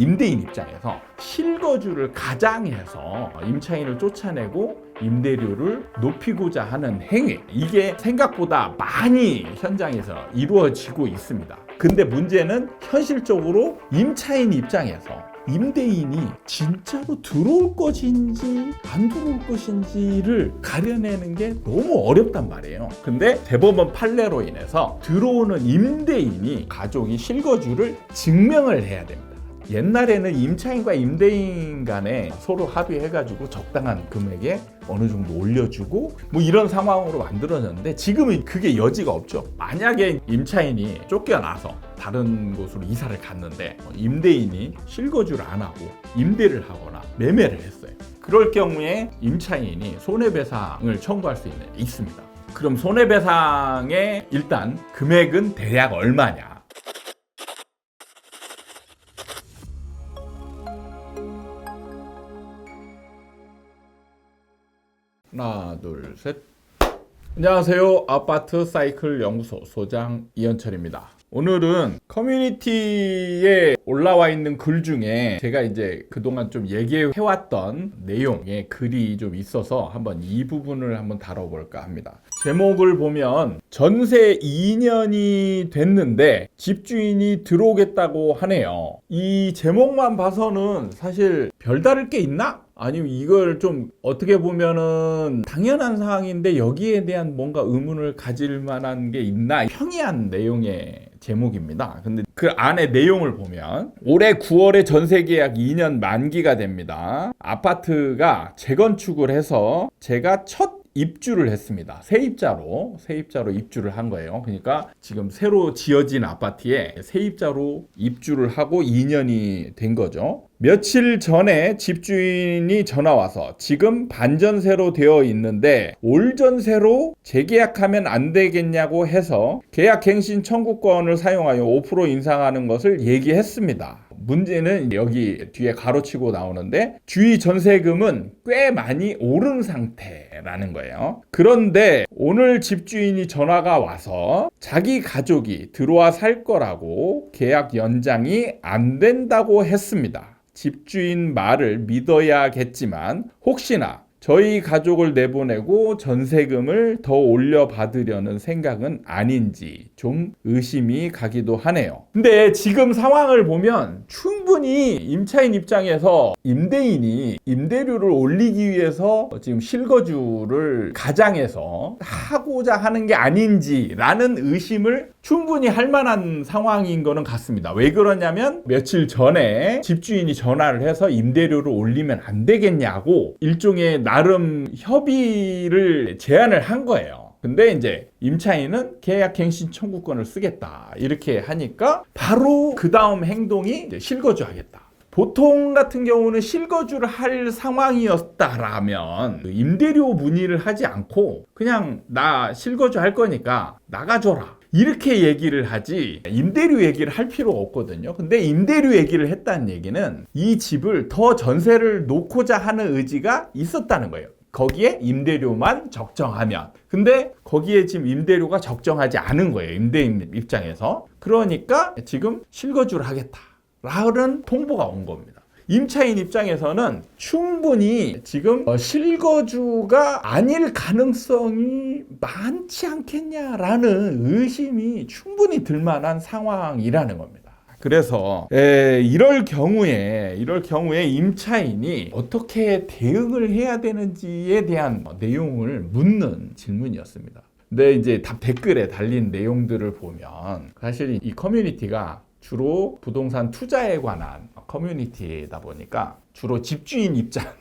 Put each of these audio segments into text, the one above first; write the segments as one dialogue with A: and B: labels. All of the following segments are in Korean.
A: 임대인 입장에서 실거주를 가장해서 임차인을 쫓아내고 임대료를 높이고자 하는 행위, 이게 생각보다 많이 현장에서 이루어지고 있습니다. 근데 문제는 현실적으로 임차인 입장에서 임대인이 진짜로 들어올 것인지 안 들어올 것인지를 가려내는 게 너무 어렵단 말이에요. 근데 대법원 판례로 인해서 들어오는 임대인이 가족이 실거주를 증명을 해야 됩니다. 옛날에는 임차인과 임대인 간에 서로 합의해가지고 적당한 금액에 어느 정도 올려주고 뭐 이런 상황으로 만들어졌는데 지금은 그게 여지가 없죠. 만약에 임차인이 쫓겨나서 다른 곳으로 이사를 갔는데 임대인이 실거주를 안 하고 임대를 하거나 매매를 했어요. 그럴 경우에 임차인이 손해배상을 청구할 수 있습니다. 그럼 손해배상의 일단 금액은 대략 얼마냐? 하나, 둘, 셋. 안녕하세요. 아파트 사이클 연구소 소장 이현철입니다. 오늘은 커뮤니티에 올라와 있는 글 중에 제가 이제 그동안 좀 얘기해왔던 내용의 글이 좀 있어서 한번 이 부분을 한번 다뤄볼까 합니다. 제목을 보면 전세 2년이 됐는데 집주인이 들어오겠다고 하네요. 이 제목만 봐서는 사실 별다를 게 있나? 아니면 이걸 좀 어떻게 보면은 당연한 상황인데 여기에 대한 뭔가 의문을 가질 만한 게 있나? 평이한 내용의 제목입니다. 근데 그 안에 내용을 보면 올해 9월에 전세 계약 2년 만기가 됩니다. 아파트가 재건축을 해서 제가 첫 입주를 했습니다. 세입자로 입주를 한 거예요. 그러니까 지금 새로 지어진 아파트에 세입자로 입주를 하고 2년이 된 거죠. 며칠 전에 집주인이 전화와서 지금 반전세로 되어 있는데 올 전세로 재계약하면 안 되겠냐고 해서 계약갱신 청구권을 사용하여 5% 인상하는 것을 얘기했습니다. 문제는 여기 뒤에 가로치고 나오는데 주위 전세금은 꽤 많이 오른 상태라는 거예요. 그런데 오늘 집주인이 전화가 와서 자기 가족이 들어와 살 거라고 계약 연장이 안 된다고 했습니다. 집주인 말을 믿어야겠지만 혹시나 저희 가족을 내보내고 전세금을 더 올려받으려는 생각은 아닌지 좀 의심이 가기도 하네요. 근데 지금 상황을 보면 충분히 임차인 입장에서 임대인이 임대료를 올리기 위해서 지금 실거주를 가장해서 하고자 하는 게 아닌지라는 의심을 충분히 할 만한 상황인 거는 같습니다. 왜 그러냐면 며칠 전에 집주인이 전화를 해서 임대료를 올리면 안 되겠냐고 일종의 나름 협의를 제안을 한 거예요. 근데 이제 임차인은 계약갱신 청구권을 쓰겠다 이렇게 하니까 바로 그 다음 행동이 이제 실거주 하겠다. 보통 같은 경우는 실거주를 할 상황이었다라면 임대료 문의를 하지 않고 그냥 나 실거주 할 거니까 나가줘라 이렇게 얘기를 하지 임대료 얘기를 할 필요가 없거든요. 근데 임대료 얘기를 했다는 얘기는 이 집을 더 전세를 놓고자 하는 의지가 있었다는 거예요. 거기에 임대료만 적정하면. 근데 거기에 지금 임대료가 적정하지 않은 거예요. 임대인 입장에서. 그러니까 지금 실거주를 하겠다 라는 통보가 온 겁니다. 임차인 입장에서는 충분히 지금 실거주가 아닐 가능성이 많지 않겠냐라는 의심이 충분히 들만한 상황이라는 겁니다. 그래서 이럴 경우에 임차인이 어떻게 대응을 해야 되는지에 대한 내용을 묻는 질문이었습니다. 근데 이제 댓글에 달린 내용들을 보면 사실 이 커뮤니티가 주로 부동산 투자에 관한 커뮤니티다 보니까 주로 집주인 입장을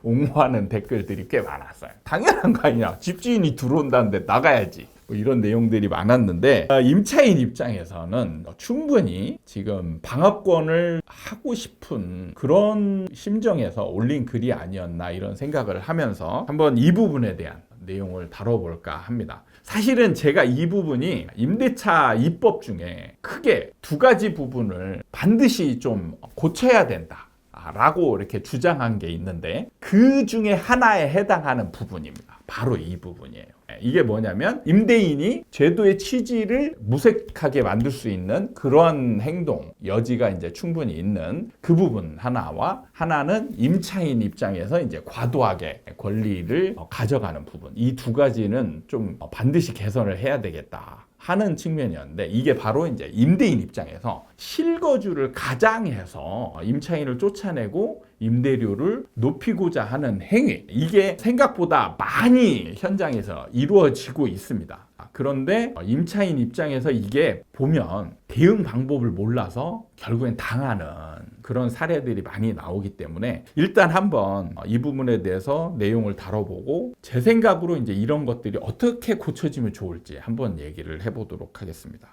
A: 옹호하는 댓글들이 꽤 많았어요. 당연한 거 아니냐. 집주인이 들어온다는데 나가야지. 뭐 이런 내용들이 많았는데 임차인 입장에서는 충분히 지금 방어권을 하고 싶은 그런 심정에서 올린 글이 아니었나 이런 생각을 하면서 한번 이 부분에 대한 내용을 다뤄볼까 합니다. 사실은 제가 이 부분이 임대차 입법 중에 크게 두 가지 부분을 반드시 좀 고쳐야 된다 라고 이렇게 주장한 게 있는데 그 중에 하나에 해당하는 부분입니다. 바로 이 부분이에요. 이게 뭐냐면 임대인이 제도의 취지를 무색하게 만들 수 있는 그런 행동 여지가 이제 충분히 있는 그 부분 하나와, 하나는 임차인 입장에서 이제 과도하게 권리를 가져가는 부분, 이 두 가지는 좀 반드시 개선을 해야 되겠다 하는 측면이었는데, 이게 바로 이제 임대인 입장에서 실거주를 가장해서 임차인을 쫓아내고 임대료를 높이고자 하는 행위, 이게 생각보다 많이 현장에서 이루어지고 있습니다. 그런데 임차인 입장에서 이게 보면 대응 방법을 몰라서 결국엔 당하는 그런 사례들이 많이 나오기 때문에, 일단 한번 이 부분에 대해서 내용을 다뤄보고 제 생각으로 이제 이런 것들이 어떻게 고쳐지면 좋을지 한번 얘기를 해보도록 하겠습니다.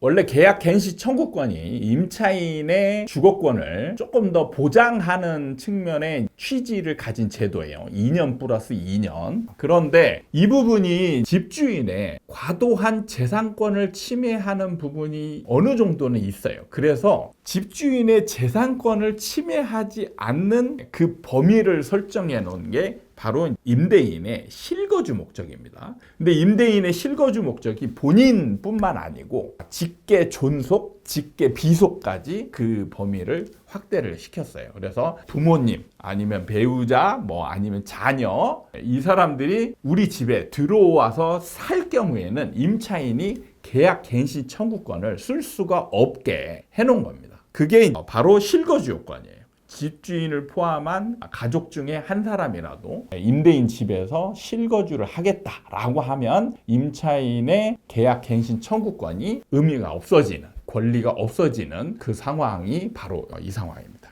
A: 원래 계약 갱신 청구권이 임차인의 주거권을 조금 더 보장하는 측면의 취지를 가진 제도예요. 2년 플러스 2년. 그런데 이 부분이 집주인의 과도한 재산권을 침해하는 부분이 어느 정도는 있어요. 그래서 집주인의 재산권을 침해하지 않는 그 범위를 설정해 놓은 게 바로 임대인의 실거주 목적입니다. 근데 임대인의 실거주 목적이 본인뿐만 아니고 직계 존속, 직계 비속까지 그 범위를 확대를 시켰어요. 그래서 부모님, 아니면 배우자, 뭐 아니면 자녀, 이 사람들이 우리 집에 들어와서 살 경우에는 임차인이 계약 갱신 청구권을 쓸 수가 없게 해놓은 겁니다. 그게 바로 실거주 요건이에요. 집주인을 포함한 가족 중에 한 사람이라도 임대인 집에서 실거주를 하겠다라고 하면 임차인의 계약 갱신 청구권이 의미가 없어지는, 권리가 없어지는 그 상황이 바로 이 상황입니다.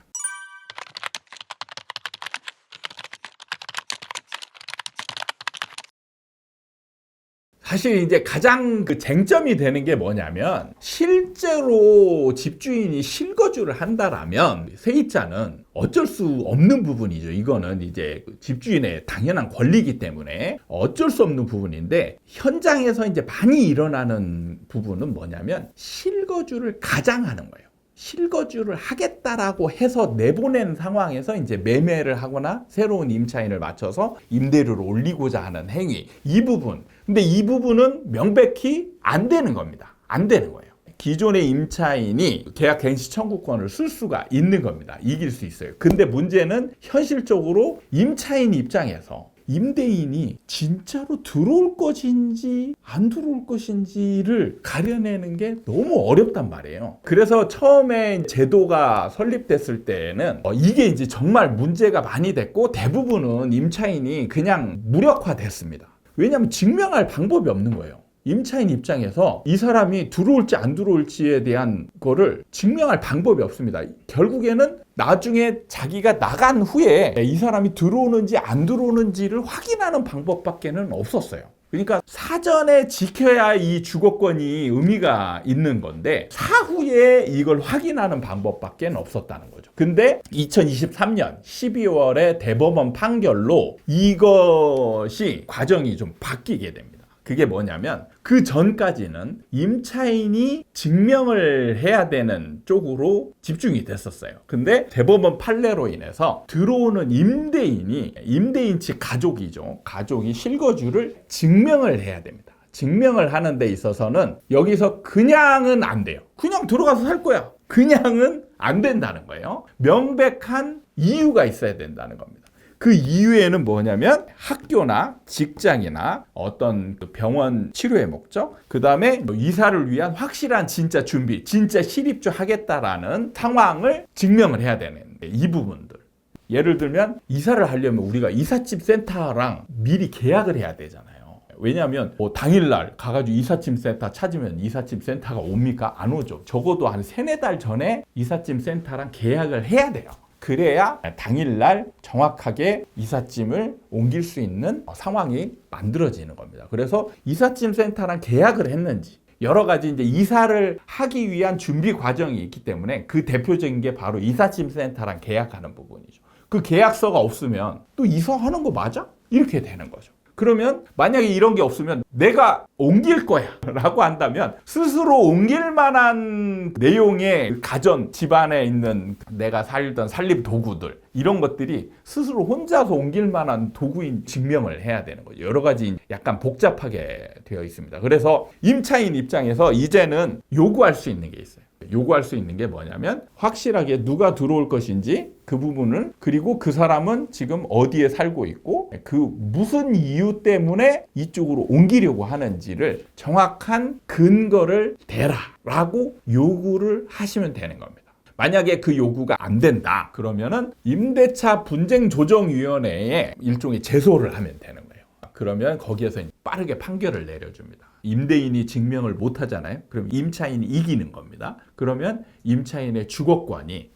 A: 사실 이제 가장 그 쟁점이 되는 게 뭐냐면, 실제로 집주인이 실거주를 한다라면 세입자는 어쩔 수 없는 부분이죠. 이거는 이제 집주인의 당연한 권리이기 때문에 어쩔 수 없는 부분인데, 현장에서 이제 많이 일어나는 부분은 뭐냐면 실거주를 가장하는 거예요. 실거주를 하겠다라고 해서 내보낸 상황에서 이제 매매를 하거나 새로운 임차인을 맞춰서 임대료를 올리고자 하는 행위, 이 부분. 근데 이 부분은 명백히 안 되는 겁니다. 안 되는 거예요. 기존의 임차인이 계약 갱신 청구권을 쓸 수가 있는 겁니다. 이길 수 있어요. 근데 문제는 현실적으로 임차인 입장에서 임대인이 진짜로 들어올 것인지 안 들어올 것인지를 가려내는 게 너무 어렵단 말이에요. 그래서 처음에 제도가 설립됐을 때는 이게 이제 정말 문제가 많이 됐고, 대부분은 임차인이 그냥 무력화됐습니다. 왜냐하면 증명할 방법이 없는 거예요. 임차인 입장에서 이 사람이 들어올지 안 들어올지에 대한 거를 증명할 방법이 없습니다. 결국에는 나중에 자기가 나간 후에 이 사람이 들어오는지 안 들어오는지를 확인하는 방법밖에는 없었어요. 그러니까 사전에 지켜야 이 주거권이 의미가 있는 건데, 사후에 이걸 확인하는 방법밖에 없었다는 거죠. 근데 2023년 12월에 대법원 판결로 이것이 과정이 좀 바뀌게 됩니다. 그게 뭐냐면, 그 전까지는 임차인이 증명을 해야 되는 쪽으로 집중이 됐었어요. 근데 대법원 판례로 인해서 들어오는 임대인이, 임대인 측 가족이죠. 가족이 실거주를 증명을 해야 됩니다. 증명을 하는 데 있어서는 여기서 그냥은 안 돼요. 그냥 들어가서 살 거야. 그냥은 안 된다는 거예요. 명백한 이유가 있어야 된다는 겁니다. 그 이유에는 뭐냐면 학교나 직장이나 어떤 병원 치료의 목적, 그 다음에 이사를 위한 확실한 진짜 준비, 진짜 실입주 하겠다라는 상황을 증명을 해야 되는데, 이 부분들. 예를 들면 이사를 하려면 우리가 이삿짐 센터랑 미리 계약을 해야 되잖아요. 왜냐하면 당일날 가가지고 이삿짐 센터 찾으면 이삿짐 센터가 옵니까? 안 오죠. 적어도 한 3-4달 전에 이삿짐 센터랑 계약을 해야 돼요. 그래야 당일날 정확하게 이삿짐을 옮길 수 있는 상황이 만들어지는 겁니다. 그래서 이삿짐 센터랑 계약을 했는지, 여러 가지 이제 이사를 하기 위한 준비 과정이 있기 때문에 그 대표적인 게 바로 이삿짐 센터랑 계약하는 부분이죠. 그 계약서가 없으면 또 이사하는 거 맞아? 이렇게 되는 거죠. 그러면 만약에 이런 게 없으면 내가 옮길 거야 라고 한다면 스스로 옮길 만한 내용의 가전 집안에 있는 내가 살던 살림 도구들 이런 것들이 스스로 혼자서 옮길 만한 도구인 증명을 해야 되는 거죠. 여러 가지 약간 복잡하게 되어 있습니다. 그래서 임차인 입장에서 이제는 요구할 수 있는 게 있어요. 요구할 수 있는 게 뭐냐면 확실하게 누가 들어올 것인지 그 부분을, 그리고 그 사람은 지금 어디에 살고 있고 그 무슨 이유 때문에 이쪽으로 옮기려고 하는지를 정확한 근거를 대라 라고 요구를 하시면 되는 겁니다. 만약에 그 요구가 안 된다 그러면은 임대차 분쟁조정위원회에 일종의 제소를 하면 되는 거예요. 그러면 거기에서 빠르게 판결을 내려줍니다. 임대인이 증명을 못 하잖아요. 그럼 임차인이 이기는 겁니다. 그러면 임차인의 주거권이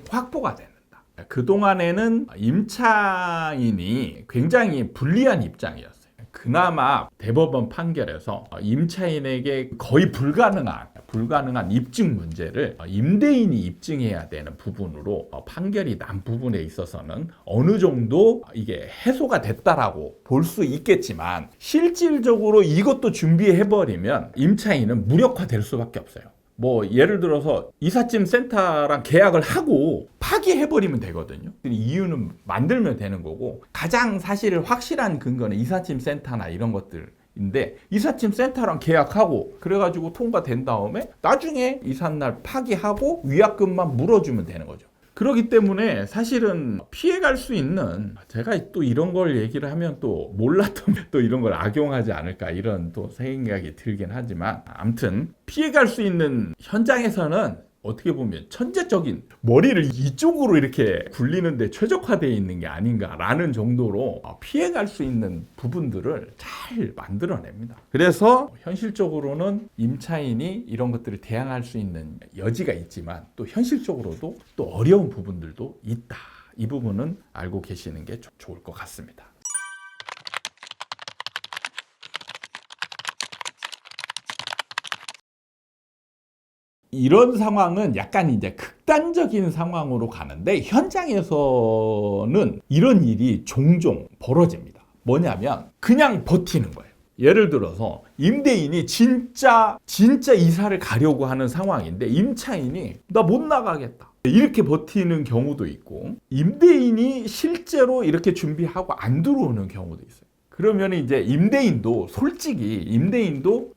A: 확보가 됩니다. 그동안에는 임차인이 굉장히 불리한 입장이었어요. 그나마 대법원 판결에서 임차인에게 거의 불가능한 입증 문제를 임대인이 입증해야 되는 부분으로 판결이 난 부분에 있어서는 어느 정도 이게 해소가 됐다라고 볼 수 있겠지만, 실질적으로 이것도 준비해버리면 임차인은 무력화될 수밖에 없어요. 뭐 예를 들어서 이삿짐 센터랑 계약을 하고 파기해버리면 되거든요. 이유는 만들면 되는 거고, 가장 사실 확실한 근거는 이삿짐 센터나 이런 것들인데, 이삿짐 센터랑 계약하고 그래가지고 통과된 다음에 나중에 이삿날 파기하고 위약금만 물어주면 되는 거죠. 그렇기 때문에 사실은 피해갈 수 있는, 제가 또 이런 걸 얘기를 하면 또 몰랐던 또 이런 걸 악용하지 않을까 이런 또 생각이 들긴 하지만, 아무튼 피해갈 수 있는 현장에서는 어떻게 보면 천재적인 머리를 이쪽으로 이렇게 굴리는데 최적화되어 있는 게 아닌가라는 정도로 피해갈 수 있는 부분들을 잘 만들어냅니다. 그래서 현실적으로는 임차인이 이런 것들을 대항할 수 있는 여지가 있지만, 또 현실적으로도 또 어려운 부분들도 있다. 이 부분은 알고 계시는 게 좋을 것 같습니다. 이런 상황은 약간 이제 극단적인 상황으로 가는데, 현장에서는 이런 일이 종종 벌어집니다. 뭐냐면 그냥 버티는 거예요. 예를 들어서 임대인이 진짜 이사를 가려고 하는 상황인데 임차인이 나 못 나가겠다 이렇게 버티는 경우도 있고, 임대인이 실제로 이렇게 준비하고 안 들어오는 경우도 있어요. 그러면 이제 임대인도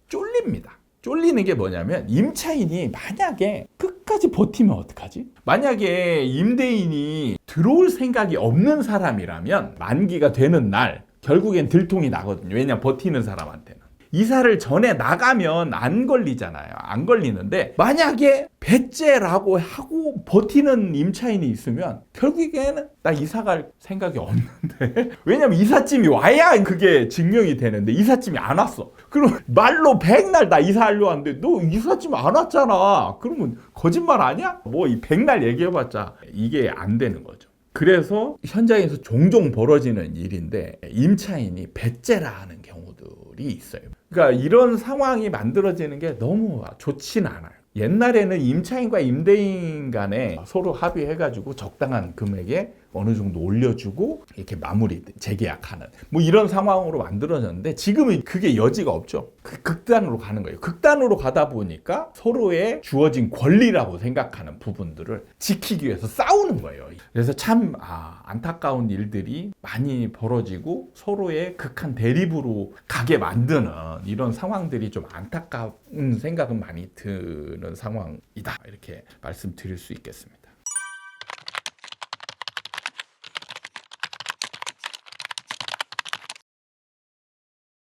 A: 쫄립니다. 쫄리는 게 뭐냐면, 임차인이 만약에 끝까지 버티면 어떡하지? 만약에 임대인이 들어올 생각이 없는 사람이라면 만기가 되는 날 결국엔 들통이 나거든요. 왜냐, 버티는 사람한테는. 이사를 전에 나가면 안 걸리잖아요. 안 걸리는데 만약에 배째라고 하고 버티는 임차인이 있으면 결국에는 나 이사 갈 생각이 없는데 왜냐면 이삿짐이 와야 그게 증명이 되는데 이삿짐이 안 왔어. 그럼 말로 백날 나 이사하려고 하는데 너 이삿짐 안 왔잖아. 그러면 거짓말 아니야? 뭐 이 백날 얘기해봤자 이게 안 되는 거죠. 그래서 현장에서 종종 벌어지는 일인데 임차인이 배째라 하는 경우들이 있어요. 그러니까 이런 상황이 만들어지는 게 너무 좋진 않아요. 옛날에는 임차인과 임대인 간에 서로 합의해가지고 적당한 금액에 어느 정도 올려주고 이렇게 마무리 재계약하는 뭐 이런 상황으로 만들어졌는데, 지금은 그게 여지가 없죠. 극단으로 가는 거예요. 극단으로 가다 보니까 서로의 주어진 권리라고 생각하는 부분들을 지키기 위해서 싸우는 거예요. 그래서 참 안타까운 일들이 많이 벌어지고 서로의 극한 대립으로 가게 만드는 이런 상황들이 좀 안타까운 생각은 많이 드는 상황이다, 이렇게 말씀드릴 수 있겠습니다.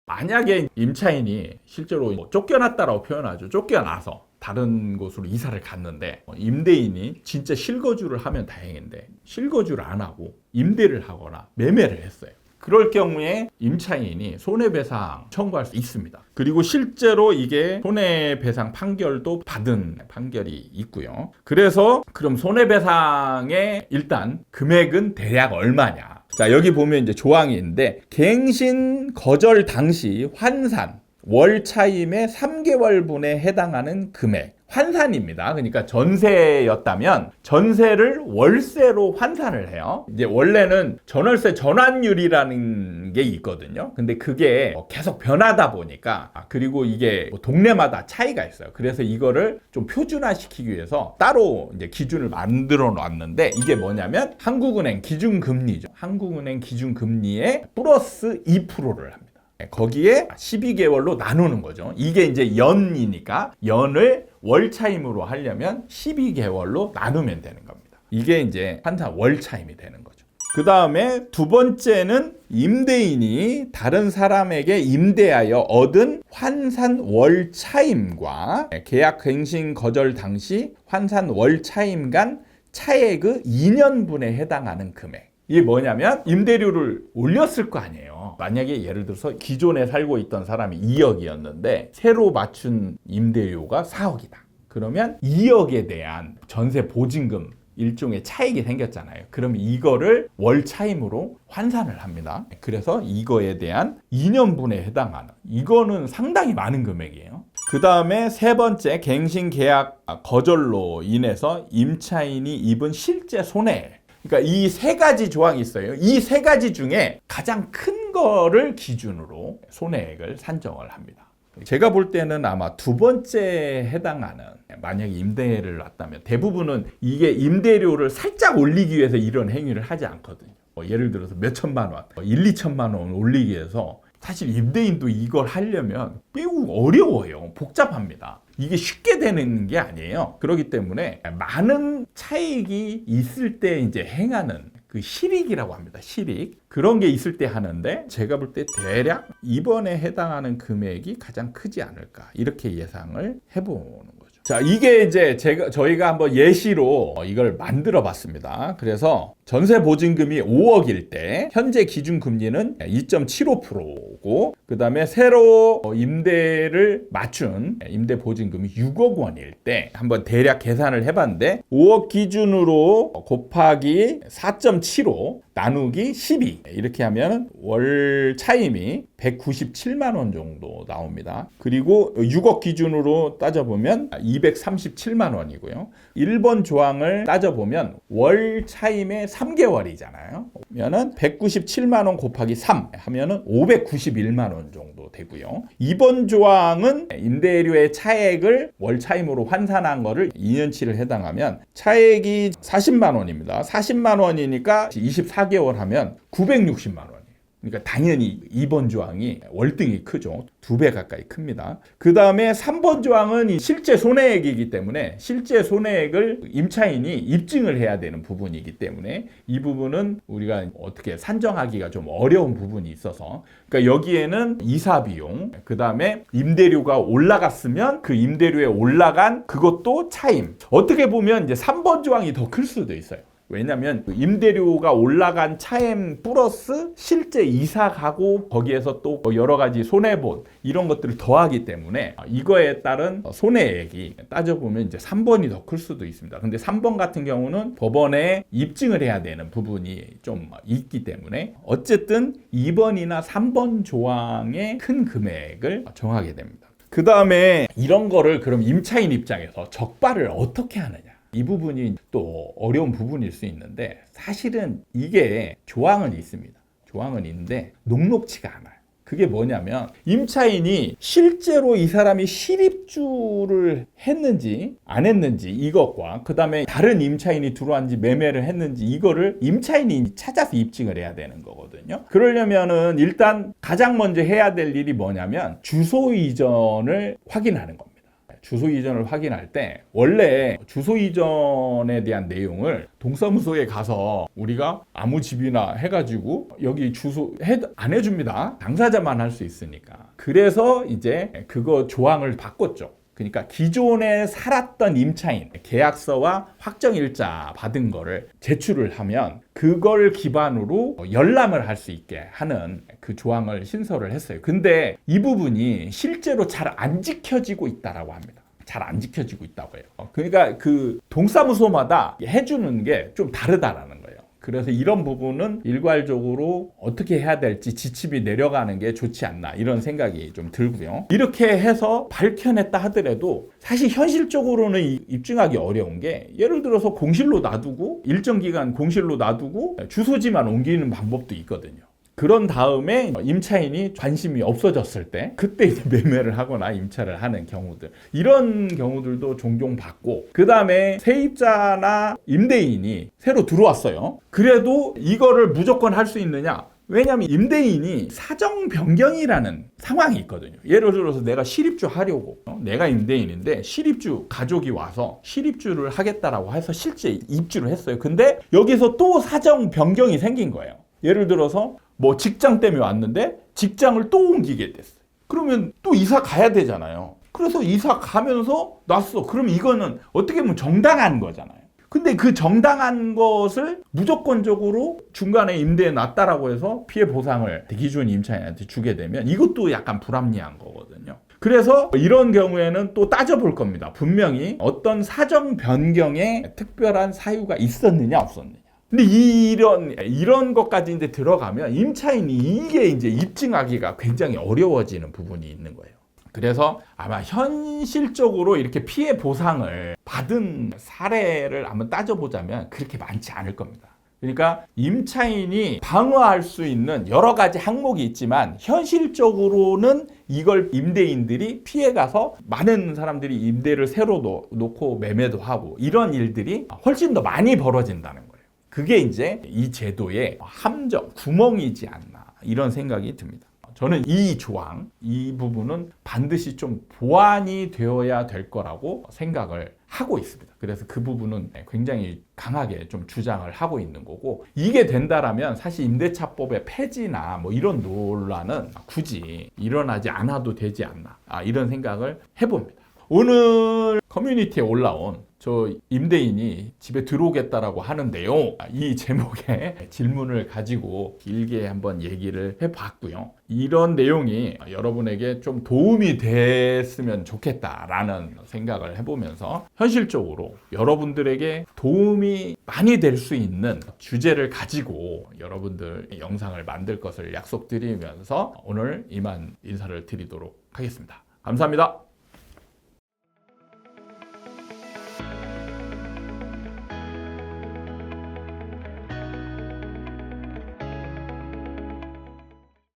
A: 만약에 임차인이 실제로 쫓겨났다라고 표현하죠. 쫓겨나서 다른 곳으로 이사를 갔는데 임대인이 진짜 실거주를 하면 다행인데 실거주를 안 하고 임대를 하거나 매매를 했어요. 그럴 경우에 임차인이 손해배상 청구할 수 있습니다. 그리고 실제로 이게 손해배상 판결도 받은 판결이 있고요. 그래서 그럼 손해배상의 일단 금액은 대략 얼마냐? 자, 여기 보면 이제 조항이 있는데, 갱신 거절 당시 환산 월 차임의 3개월분에 해당하는 금액, 환산입니다. 그러니까 전세였다면 전세를 월세로 환산을 해요. 이제 원래는 전월세 전환율이라는 게 있거든요. 근데 그게 계속 변하다 보니까 그리고 이게 동네마다 차이가 있어요. 그래서 이거를 좀 표준화시키기 위해서 따로 이제 기준을 만들어 놨는데 이게 뭐냐면 한국은행 기준금리죠. 한국은행 기준금리에 플러스 2%를 합니다. 거기에 12개월로 나누는 거죠. 이게 이제 연이니까 연을 월차임으로 하려면 12개월로 나누면 되는 겁니다. 이게 이제 환산 월차임이 되는 거죠. 그 다음에 두 번째는 임대인이 다른 사람에게 임대하여 얻은 환산 월차임과 계약 갱신 거절 당시 환산 월차임 간 차액의 2년분에 해당하는 금액. 이게 뭐냐면 임대료를 올렸을 거 아니에요. 만약에 예를 들어서 기존에 살고 있던 사람이 2억이었는데 새로 맞춘 임대료가 4억이다. 그러면 2억에 대한 전세 보증금 일종의 차익이 생겼잖아요. 그러면 이거를 월 차임으로 환산을 합니다. 그래서 이거에 대한 2년분에 해당하는 이거는 상당히 많은 금액이에요. 그 다음에 세 번째 갱신 계약 거절로 인해서 임차인이 입은 실제 손해. 그러니까 이 세 가지 조항이 있어요. 이 세 가지 중에 가장 큰 거를 기준으로 손해액을 산정을 합니다. 제가 볼 때는 아마 두 번째 해당하는 만약에 임대를 놨다면 대부분은 이게 임대료를 살짝 올리기 위해서 이런 행위를 하지 않거든요. 예를 들어서 몇 천만 원, 1, 2천만 원 올리기 위해서 사실 임대인도 이걸 하려면 매우 어려워요. 복잡합니다. 이게 쉽게 되는 게 아니에요. 그렇기 때문에 많은 차익이 있을 때 이제 행하는 그 실익이라고 합니다. 실익. 그런 게 있을 때 하는데 제가 볼 때 대략 이번에 해당하는 금액이 가장 크지 않을까 이렇게 예상을 해보는 거죠. 자, 이게 이제 저희가 한번 예시로 이걸 만들어 봤습니다. 그래서 전세 보증금이 5억일 때 현재 기준 금리는 2.75%고 그다음에 새로 임대를 맞춘 임대 보증금이 6억 원일 때 한번 대략 계산을 해봤는데 5억 기준으로 곱하기 4.75 나누기 12 이렇게 하면 월 차임이 197만 원 정도 나옵니다. 그리고 6억 기준으로 따져보면 237만 원이고요. 1번 조항을 따져보면 월 차임의 3개월이잖아요. 그러면은 197만 원 곱하기 3 하면은 591만 원 정도 되고요. 2번 조항은 임대료의 차액을 월 차임으로 환산한 거를 2년치를 해당하면 차액이 40만 원입니다. 40만 원이니까 24개월 하면 960만 원. 그러니까 당연히 2번 조항이 월등히 크죠. 2배 가까이 큽니다. 그 다음에 3번 조항은 실제 손해액이기 때문에 실제 손해액을 임차인이 입증을 해야 되는 부분이기 때문에 이 부분은 우리가 어떻게 산정하기가 좀 어려운 부분이 있어서 그러니까 여기에는 이사 비용, 그 다음에 임대료가 올라갔으면 그 임대료에 올라간 그것도 차임. 어떻게 보면 이제 3번 조항이 더 클 수도 있어요. 왜냐하면 임대료가 올라간 차임 플러스 실제 이사 가고 거기에서 또 여러 가지 손해본 이런 것들을 더하기 때문에 이거에 따른 손해액이 따져보면 이제 3번이 더 클 수도 있습니다. 근데 3번 같은 경우는 법원에 입증을 해야 되는 부분이 좀 있기 때문에 어쨌든 2번이나 3번 조항의 큰 금액을 정하게 됩니다. 그 다음에 이런 거를 그럼 임차인 입장에서 적발을 어떻게 하느냐. 이 부분이 또 어려운 부분일 수 있는데 사실은 이게 조항은 있습니다. 조항은 있는데 녹록치가 않아요. 그게 뭐냐면 임차인이 실제로 이 사람이 실입주를 했는지 안 했는지 이것과 그 다음에 다른 임차인이 들어왔는지 매매를 했는지 이거를 임차인이 찾아서 입증을 해야 되는 거거든요. 그러려면은 일단 가장 먼저 해야 될 일이 뭐냐면 주소 이전을 확인하는 겁니다. 주소 이전을 확인할 때 원래 주소 이전에 대한 내용을 동사무소에 가서 우리가 아무 집이나 해가지고 여기 주소 안 해줍니다. 당사자만 할 수 있으니까. 그래서 이제 그거 조항을 바꿨죠. 그러니까 기존에 살았던 임차인 계약서와 확정일자 받은 거를 제출을 하면 그걸 기반으로 열람을 할 수 있게 하는 그 조항을 신설을 했어요. 근데 이 부분이 실제로 잘 안 지켜지고 있다라고 합니다. 잘 안 지켜지고 있다고 해요. 그러니까 그 동사무소마다 해주는 게 좀 다르다라는 거예요. 그래서 이런 부분은 일괄적으로 어떻게 해야 될지 지침이 내려가는 게 좋지 않나 이런 생각이 좀 들고요. 이렇게 해서 밝혀냈다 하더라도 사실 현실적으로는 입증하기 어려운 게 예를 들어서 공실로 놔두고 일정 기간 공실로 놔두고 주소지만 옮기는 방법도 있거든요. 그런 다음에 임차인이 관심이 없어졌을 때 그때 이제 매매를 하거나 임차를 하는 경우들 이런 경우들도 종종 봤고 그 다음에 세입자나 임대인이 새로 들어왔어요. 그래도 이거를 무조건 할 수 있느냐? 왜냐하면 임대인이 사정 변경이라는 상황이 있거든요. 예를 들어서 내가 실입주 하려고 내가 임대인인데 실입주 가족이 와서 실입주를 하겠다라고 해서 실제 입주를 했어요. 근데 여기서 또 사정 변경이 생긴 거예요. 예를 들어서 뭐 직장 때문에 왔는데 직장을 또 옮기게 됐어요. 그러면 또 이사 가야 되잖아요. 그래서 이사 가면서 놨어. 그럼 이거는 어떻게 보면 정당한 거잖아요. 근데 그 정당한 것을 무조건적으로 중간에 임대에 놨다라고 해서 피해 보상을 기준 임차인한테 주게 되면 이것도 약간 불합리한 거거든요. 그래서 이런 경우에는 또 따져볼 겁니다. 분명히 어떤 사정 변경에 특별한 사유가 있었느냐 없었느냐. 근데 이런 것까지 이제 들어가면 임차인이 이게 이제 입증하기가 굉장히 어려워지는 부분이 있는 거예요. 그래서 아마 현실적으로 이렇게 피해 보상을 받은 사례를 한번 따져보자면 그렇게 많지 않을 겁니다. 그러니까 임차인이 방어할 수 있는 여러 가지 항목이 있지만 현실적으로는 이걸 임대인들이 피해가서 많은 사람들이 임대를 새로 놓고 매매도 하고 이런 일들이 훨씬 더 많이 벌어진다는 거예요. 그게 이제 이 제도의 함정, 구멍이지 않나 이런 생각이 듭니다. 저는 이 조항, 이 부분은 반드시 좀 보완이 되어야 될 거라고 생각을 하고 있습니다. 그래서 그 부분은 굉장히 강하게 좀 주장을 하고 있는 거고 이게 된다라면 사실 임대차법의 폐지나 뭐 이런 논란은 굳이 일어나지 않아도 되지 않나 이런 생각을 해봅니다. 오늘 커뮤니티에 올라온 저 임대인이 집에 들어오겠다라고 하는데요. 이 제목의 질문을 가지고 길게 한번 얘기를 해봤고요. 이런 내용이 여러분에게 좀 도움이 됐으면 좋겠다라는 생각을 해보면서 현실적으로 여러분들에게 도움이 많이 될 수 있는 주제를 가지고 여러분들 영상을 만들 것을 약속드리면서 오늘 이만 인사를 드리도록 하겠습니다. 감사합니다.